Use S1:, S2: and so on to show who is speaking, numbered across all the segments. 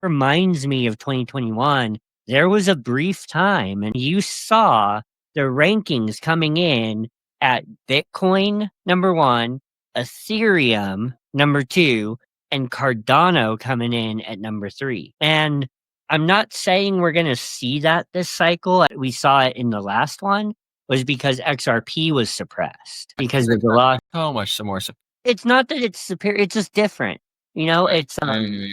S1: reminds me of 2021. There was a brief time and you saw the rankings coming in at Bitcoin number 1, Ethereum number 2, and Cardano coming in at number 3. And I'm not saying we're going to see that this cycle. We saw it in the last one was because XRP was suppressed because of the law.
S2: So much more.
S1: It's not that it's superior, it's just different. It's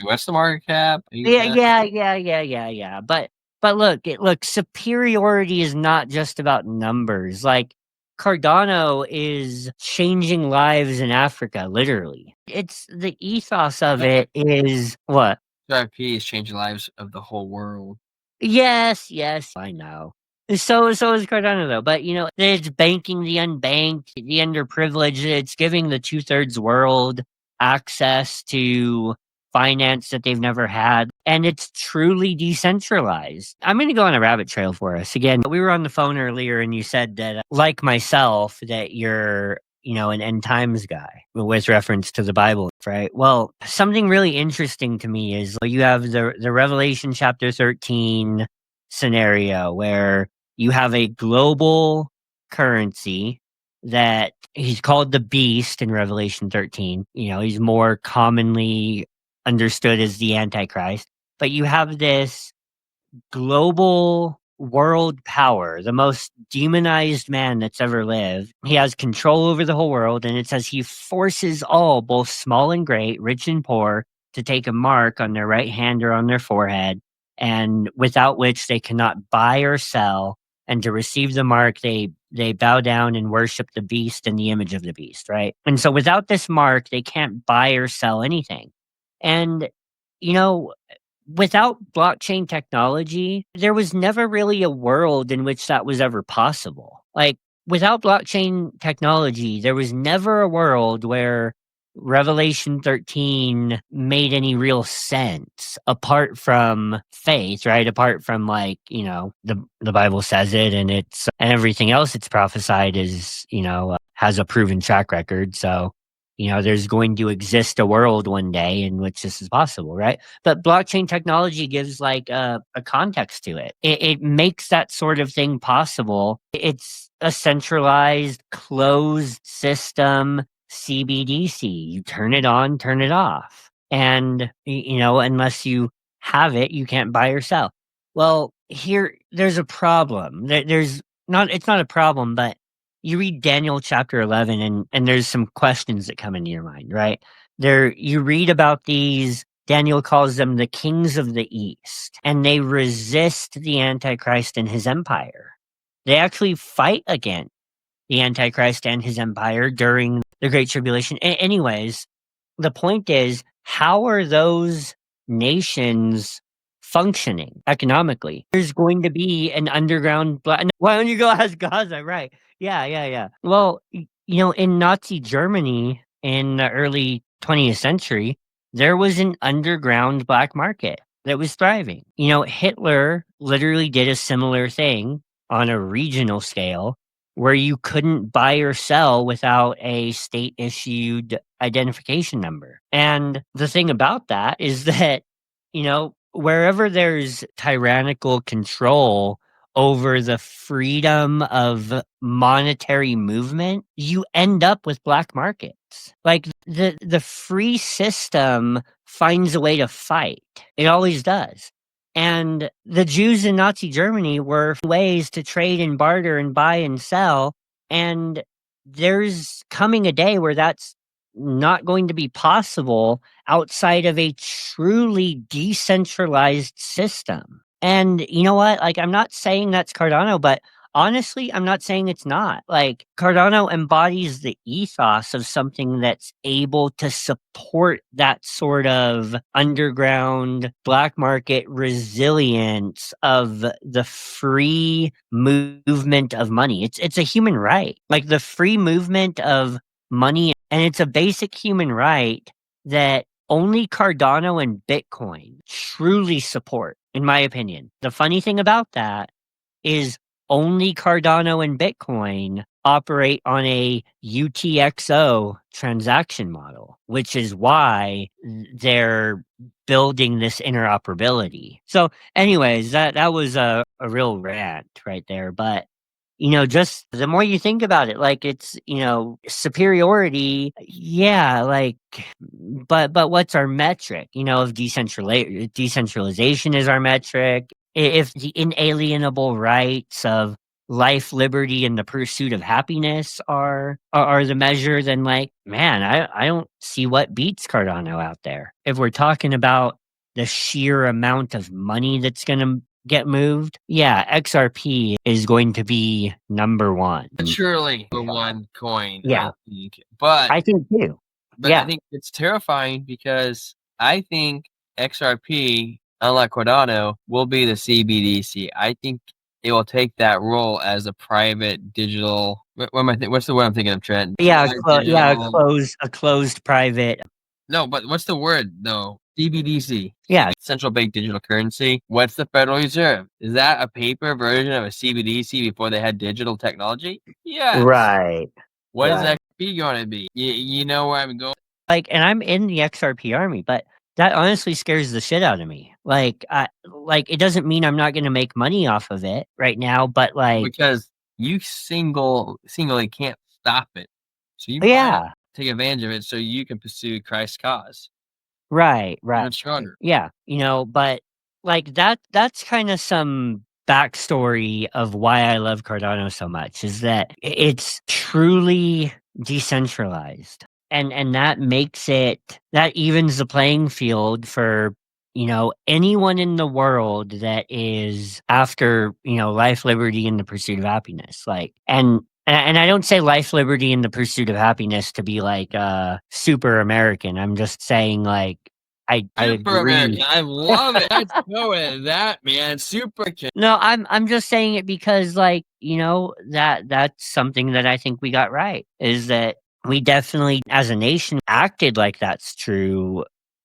S2: What's the market cap?
S1: yeah. But look, superiority is not just about numbers. Like Cardano is changing lives in Africa, literally. It's the ethos of it is what?
S2: XRP is changing the lives of the whole world.
S1: Yes, I know. So is Cardano though, but it's banking the unbanked, the underprivileged. It's giving the 2/3 world access to finance that they've never had, and it's truly decentralized. I'm going to go on a rabbit trail for us. Again, we were on the phone earlier and you said that, like myself, that you're an end times guy with reference to the Bible, right? Well, something really interesting to me is you have the Revelation chapter 13 scenario where you have a global currency that he's called the beast in Revelation 13. He's more commonly understood as the antichrist, but you have this global world power, the most demonized man that's ever lived. He has control over the whole world, and it says he forces all, both small and great, rich and poor, to take a mark on their right hand or on their forehead, and without which they cannot buy or sell. And to receive the mark, they bow down and worship the beast and the image of the beast, right? And so without this mark, they can't buy or sell anything. And without blockchain technology, there was never really a world in which that was ever possible. Like, without blockchain technology, there was never a world where Revelation 13 made any real sense apart from faith, right? Apart from the Bible says it and everything else it's prophesied is, has a proven track record. So, there's going to exist a world one day in which this is possible, right? But blockchain technology gives a context to it. It makes that sort of thing possible. It's a centralized, closed system, CBDC. You turn it on, turn it off. And, unless you have it, you can't buy or sell. Well, there's a problem. It's not a problem, but you read Daniel chapter 11 and there's some questions that come into your mind, right? You read about these, Daniel calls them the kings of the East, and they resist the Antichrist and his empire. They actually fight against the Antichrist and his empire during the Great Tribulation. Anyways, the point is, how are those nations functioning economically? There's going to be an underground. Why don't you go ask Gaza? Right. Yeah. Well, in Nazi Germany in the early 20th century, there was an underground black market that was thriving. Hitler literally did a similar thing on a regional scale where you couldn't buy or sell without a state-issued identification number. And the thing about that is that, wherever there's tyrannical control over the freedom of monetary movement, you end up with black markets. Like the free system finds a way to fight. It always does. And the Jews in Nazi Germany were ways to trade and barter and buy and sell. And there's coming a day where that's not going to be possible outside of a truly decentralized system. And you know what? I'm not saying that's Cardano, but honestly, I'm not saying it's not. Cardano embodies the ethos of something that's able to support that sort of underground black market resilience of the free movement of money. It's a human right. The free movement of money, and it's a basic human right that only Cardano and Bitcoin truly support, in my opinion. The funny thing about that is only Cardano and Bitcoin operate on a UTXO transaction model, which is why they're building this interoperability. So, anyways, that was a real rant right there. But just the more you think about it, like it's superiority, yeah, like, but what's our metric? If decentralization is our metric, if the inalienable rights of life, liberty, and the pursuit of happiness are the measure, then like, man, I don't see what beats Cardano out there. If we're talking about the sheer amount of money that's gonna get moved, yeah, XRP is going to be number one.
S2: Surely the one coin,
S1: Yeah,
S2: I think. But
S1: I think too.
S2: I
S1: Yeah,
S2: think it's terrifying because I think XRP, unlike Cardano, will be the CBDC. I think it will take that role as a private digital. What am I what's the word I'm thinking of, Trent?
S1: yeah,
S2: Digital.
S1: a closed private.
S2: No, but what's the word though? CBDC.
S1: Yeah,
S2: Central bank digital currency. What's the Federal Reserve? Is that a paper version of a CBDC before they had digital technology? Yes.
S1: right.
S2: What is
S1: Right.
S2: XP going to be? You know where I'm going?
S1: Like, and I'm in the XRP army, but that honestly scares the shit out of me. It doesn't mean I'm not gonna make money off of it right now, but like,
S2: Because you singly can't stop it. So you might
S1: yeah,
S2: take advantage of it so you can pursue Christ's cause
S1: right, right.
S2: even stronger.
S1: Yeah, but like that's kind of some backstory of why I love Cardano so much is that it's truly decentralized. And that evens the playing field for anyone in the world that is after life, liberty, and the pursuit of happiness. Like, and I don't say life, liberty, and the pursuit of happiness to be like super American. I'm just saying like I
S2: Super
S1: agree.
S2: American. I love it. Let's go with that, man. Super.
S1: No, I'm just saying it because like, that's something that I think we got right, is that we definitely as a nation acted like that's true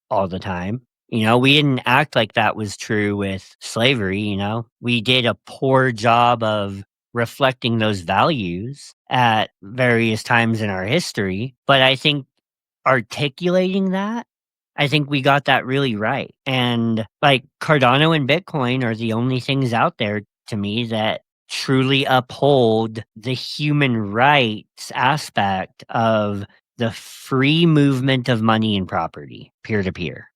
S1: all the time. We didn't act like that was true with slavery. We did a poor job of reflecting those values at various times in our history, but I think articulating that, I think we got that really right. And like Cardano and Bitcoin are the only things out there to me that truly uphold the human rights aspect of the free movement of money and property peer to peer.